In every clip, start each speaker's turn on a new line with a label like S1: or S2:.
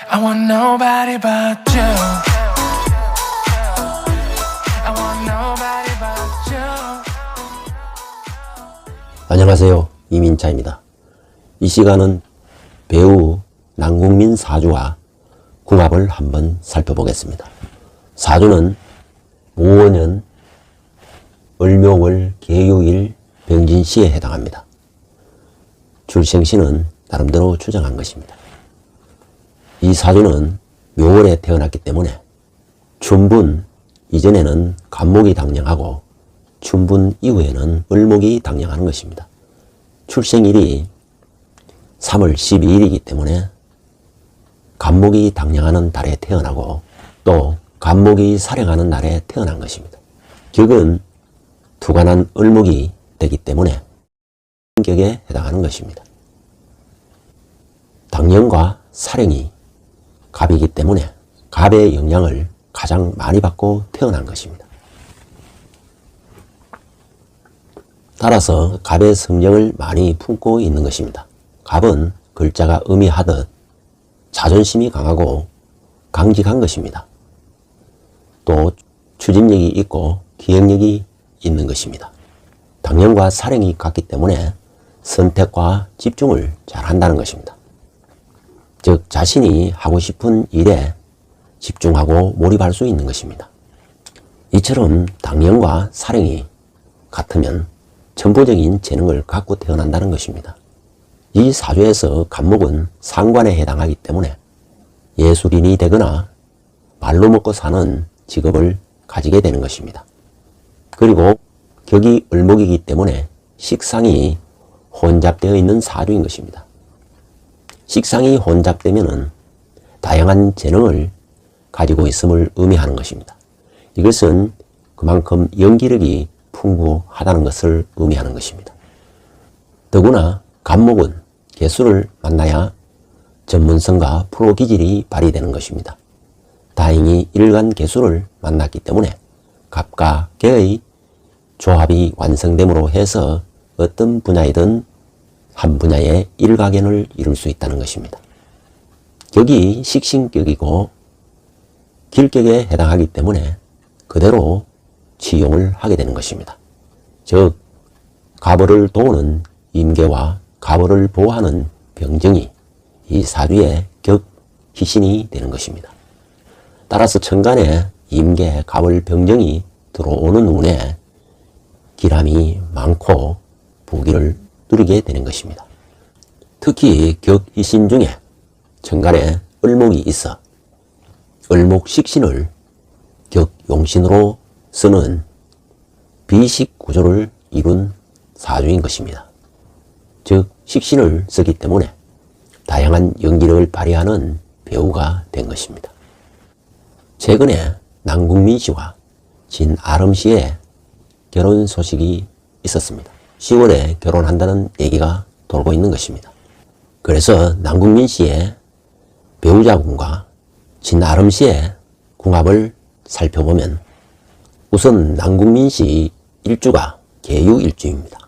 S1: I want nobody but you. I want nobody but you.
S2: 안녕하세요. 이민차입니다. 이 시간은 배우 남궁민 사주와 궁합을 한번 살펴보겠습니다. 사주는 모원년 을묘월 계유일 병진시에 해당합니다. 출생시는 나름대로 추정한 것입니다. 이 사주는 묘월에 태어났기 때문에 춘분 이전에는 간목이 당령하고 춘분 이후에는 을목이 당령하는 것입니다. 출생일이 3월 12일이기 때문에 간목이 당령하는 달에 태어나고 또 간목이 살해가는 날에 태어난 것입니다. 격은 투관한 을목이 되기 때문에 격에 해당하는 것입니다. 당령과 살행이 갑이기 때문에 갑의 영향을 가장 많이 받고 태어난 것입니다. 따라서 갑의 성정을 많이 품고 있는 것입니다. 갑은 글자가 의미하듯 자존심이 강하고 강직한 것입니다. 또 추진력이 있고 기억력이 있는 것입니다. 당령과 살행이 같기 때문에 선택과 집중을 잘 한다는 것입니다. 즉 자신이 하고 싶은 일에 집중하고 몰입할 수 있는 것입니다. 이처럼 당령과 살행이 같으면 천부적인 재능을 갖고 태어난다는 것입니다. 이 사주에서 간목은 상관에 해당하기 때문에 예술인이 되거나 말로 먹고 사는 직업을 가지게 되는 것입니다. 그리고 격이 을목이기 때문에 식상이 혼잡되어 있는 사주인 것입니다. 식상이 혼잡되면 다양한 재능을 가지고 있음을 의미하는 것입니다. 이것은 그만큼 연기력이 풍부하다는 것을 의미하는 것입니다. 더구나 간목은 개수를 만나야 전문성과 프로 기질이 발휘되는 것입니다. 다행히 일간 개수를 만났기 때문에 갑과 개의 조합이 완성됨으로 해서 어떤 분야이든 한 분야의 일가견을 이룰 수 있다는 것입니다. 격이 식신격이고 길격에 해당하기 때문에 그대로 치용을 하게 되는 것입니다. 즉 갑을을 도우는 임계와 갑을을 보호하는 병정이 이 사주의 격 희신이 되는 것입니다. 따라서 천간에 임계, 갑을, 병정이 들어오는 운에 기람이 많고 부귀를 누리게 되는 것입니다. 특히 격 희신 중에 천간에 을목이 있어 을목 식신을 격 용신으로 쓰는 비식 구조를 이룬 사주인 것입니다. 즉 식신을 쓰기 때문에 다양한 연기력을 발휘하는 배우가 된 것입니다. 최근에 남궁민 씨와 진아름 씨의 결혼 소식이 있었습니다. 10월에 결혼한다는 얘기가 돌고 있는 것입니다. 그래서 남궁민 씨의 배우자궁과 진아름 씨의 궁합을 살펴보면 우선 남궁민 씨 일주가 계유일주입니다.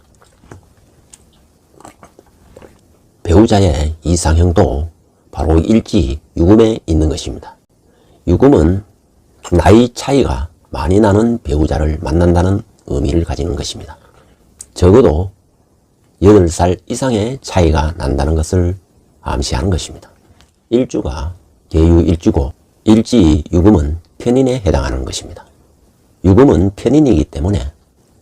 S2: 배우자의 이상형도 바로 일지 유금에 있는 것입니다. 유금은 나이 차이가 많이 나는 배우자를 만난다는 의미를 가지는 것입니다. 적어도 8살 이상의 차이가 난다는 것을 암시하는 것입니다. 일주가 계유일주고 일지 유금은 편인에 해당하는 것입니다. 유금은 편인이기 때문에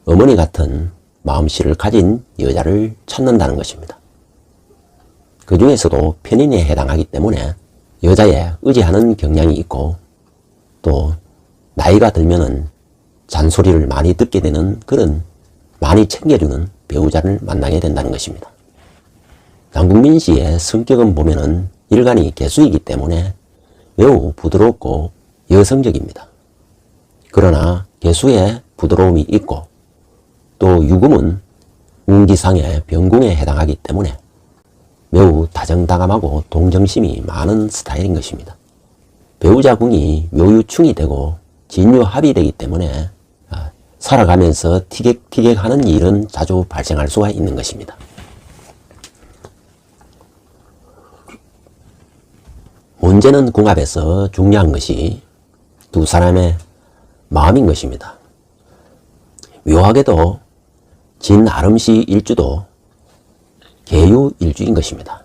S2: 어머니 같은 마음씨를 가진 여자를 찾는다는 것입니다. 그 중에서도 편인에 해당하기 때문에 여자에 의지하는 경향이 있고 또 나이가 들면은 잔소리를 많이 듣게 되는 그런 많이 챙겨주는 배우자를 만나게 된다는 것입니다. 남궁민 씨의 성격은 보면은 일간이 개수이기 때문에 매우 부드럽고 여성적입니다. 그러나 개수에 부드러움이 있고 또 유금은 운기상의 병궁에 해당하기 때문에 매우 다정다감하고 동정심이 많은 스타일인 것입니다. 배우자궁이 묘유충이 되고 진유합이 되기 때문에 살아가면서 티격태격하는 일은 자주 발생할 수가 있는 것입니다. 문제는 궁합에서 중요한 것이 두 사람의 마음인 것입니다. 묘하게도 진아름씨 일주도 계유 일주인 것입니다.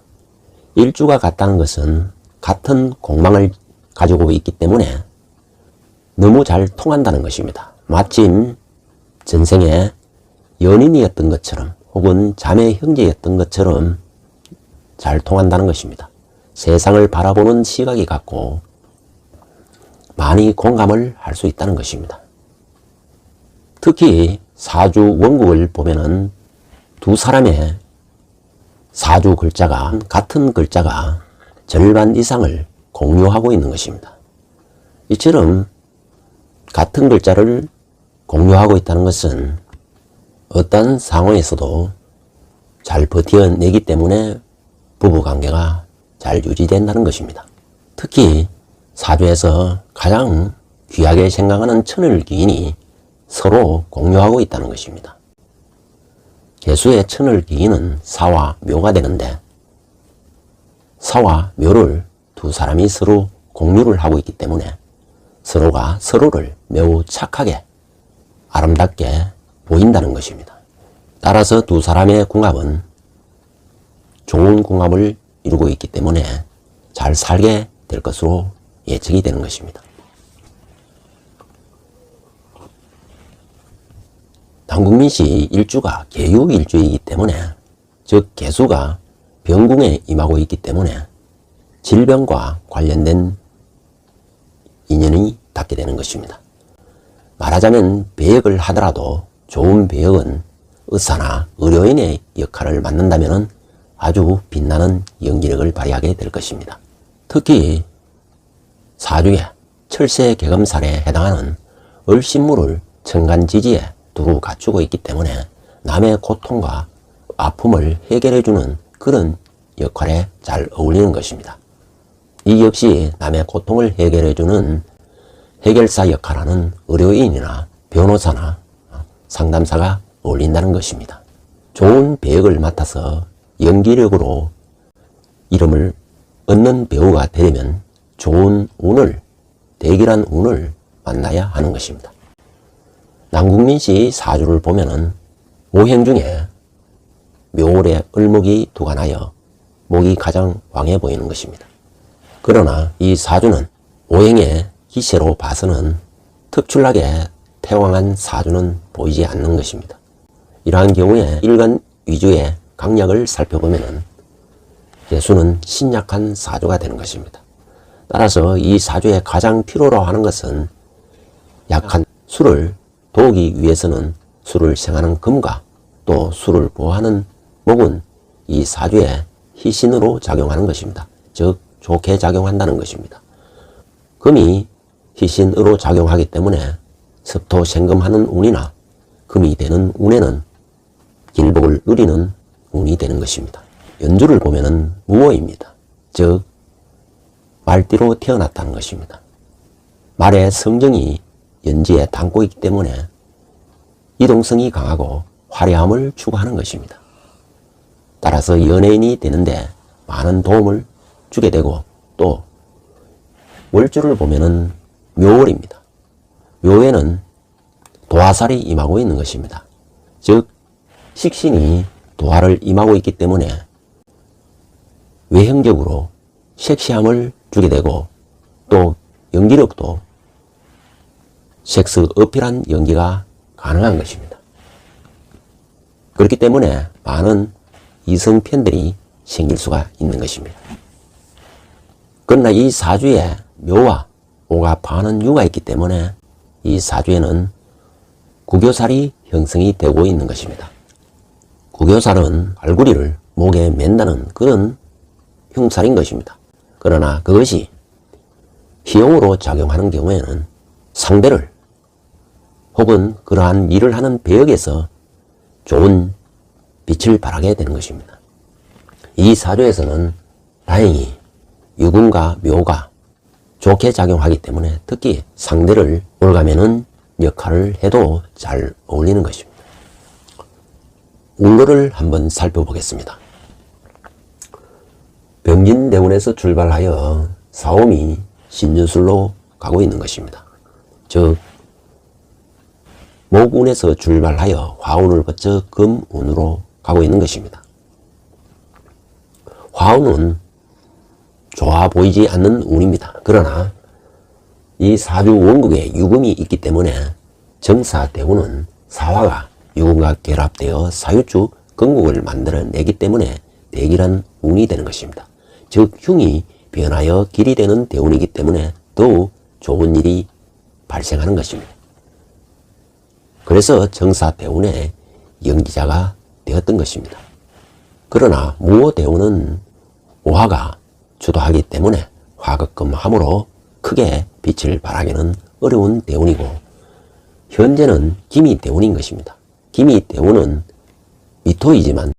S2: 일주가 같다는 것은 같은 공망을 가지고 있기 때문에 너무 잘 통한다는 것입니다. 마침 전생에 연인이었던 것처럼 혹은 자매 형제였던 것처럼 잘 통한다는 것입니다. 세상을 바라보는 시각이 같고 많이 공감을 할 수 있다는 것입니다. 특히 사주 원국을 보면은 두 사람의 사주 글자가 같은 글자가 절반 이상을 공유하고 있는 것입니다. 이처럼 같은 글자를 공유하고 있다는 것은 어떤 상황에서도 잘 버텨내기 때문에 부부관계가 잘 유지된다는 것입니다. 특히 사주에서 가장 귀하게 생각하는 천을기인이 서로 공유하고 있다는 것입니다. 개수의 천을기인은 사와 묘가 되는데 사와 묘를 두 사람이 서로 공유를 하고 있기 때문에 서로가 서로를 매우 착하게 아름답게 보인다는 것입니다. 따라서 두 사람의 궁합은 좋은 궁합을 이루고 있기 때문에 잘 살게 될 것으로 예측이 되는 것입니다. 남궁민씨 일주가 계유 일주이기 때문에 즉 개수가 병궁에 임하고 있기 때문에 질병과 관련된 인연이 닿게 되는 것입니다. 말하자면 배역을 하더라도 좋은 배역은 의사나 의료인의 역할을 맡는다면 아주 빛나는 연기력을 발휘하게 될 것입니다. 특히 사주의 철새 개검살에 해당하는 을신물을 천간지지에 두루 갖추고 있기 때문에 남의 고통과 아픔을 해결해주는 그런 역할에 잘 어울리는 것입니다. 이 역시 남의 고통을 해결해주는 해결사 역할하는 의료인이나 변호사나 상담사가 어울린다는 것입니다. 좋은 배역을 맡아서 연기력으로 이름을 얻는 배우가 되려면 좋은 운을, 대길한 운을 만나야 하는 것입니다. 남궁민씨 사주를 보면은 오행 중에 묘월에 을목이 두관하여 목이 가장 왕해 보이는 것입니다. 그러나 이 사주는 오행의 기세로 봐서는 특출나게 태왕한 사주는 보이지 않는 것입니다. 이러한 경우에 일간 위주의 강약을 살펴보면은 개수는 신약한 사주가 되는 것입니다. 따라서 이 사주에 가장 필요로 하는 것은 약한 수를 도우기 위해서는 수를 생하는 금과 또 수를 보호하는 목은 이 사주에 희신으로 작용하는 것입니다. 즉 좋게 작용한다는 것입니다. 금이 희신으로 작용하기 때문에 습토생금하는 운이나 금이 되는 운에는 길복을 누리는 운이 되는 것입니다. 연주를 보면은 무호입니다. 즉 말띠로 태어났다는 것입니다. 말의 성정이 연지에 담고 있기 때문에 이동성이 강하고 화려함을 추구하는 것입니다. 따라서 연예인이 되는데 많은 도움을 주게 되고 또 월주를 보면은 묘월입니다. 묘에는 도화살이 임하고 있는 것입니다. 즉 식신이 도화를 임하고 있기 때문에 외형적으로 섹시함을 주게 되고 또 연기력도 섹스 어필한 연기가 가능한 것입니다. 그렇기 때문에 많은 이성 팬들이 생길 수가 있는 것입니다. 그러나 이 사주에 묘와 오가 반은 유가 있기 때문에 이 사주에는 구교살이 형성이 되고 있는 것입니다. 구교살은 갈구리를 목에 맨다는 그런 흉살인 것입니다. 그러나 그것이 희용으로 작용하는 경우에는 상대를 혹은 그러한 일을 하는 배역에서 좋은 빛을 발하게 되는 것입니다. 이 사주에서는 다행히 유금과 묘가 좋게 작용하기 때문에 특히 상대를 올가매는 역할을 해도 잘 어울리는 것입니다. 운로를 한번 살펴보겠습니다. 병진대운에서 출발하여 사오미 신유술로 가고 있는 것입니다. 즉 목운에서 출발하여 화운을 거쳐 금운으로 가고 있는 것입니다. 화운은 좋아 보이지 않는 운입니다. 그러나 이 사주 원국에 유금이 있기 때문에 정사대운은 사화가 유금과 결합되어 사유축 건국을 만들어내기 때문에 대길한 운이 되는 것입니다. 즉 흉이 변하여 길이 되는 대운이기 때문에 더욱 좋은 일이 발생하는 것입니다. 그래서 정사대운의 연기자가 되었던 것입니다. 그러나 무호대운은 오화가 주도하기 때문에 화극금함으로 크게 빛을 발하기는 어려운 대운이고 현재는 기미대운인 것입니다. 기미대운은 미토이지만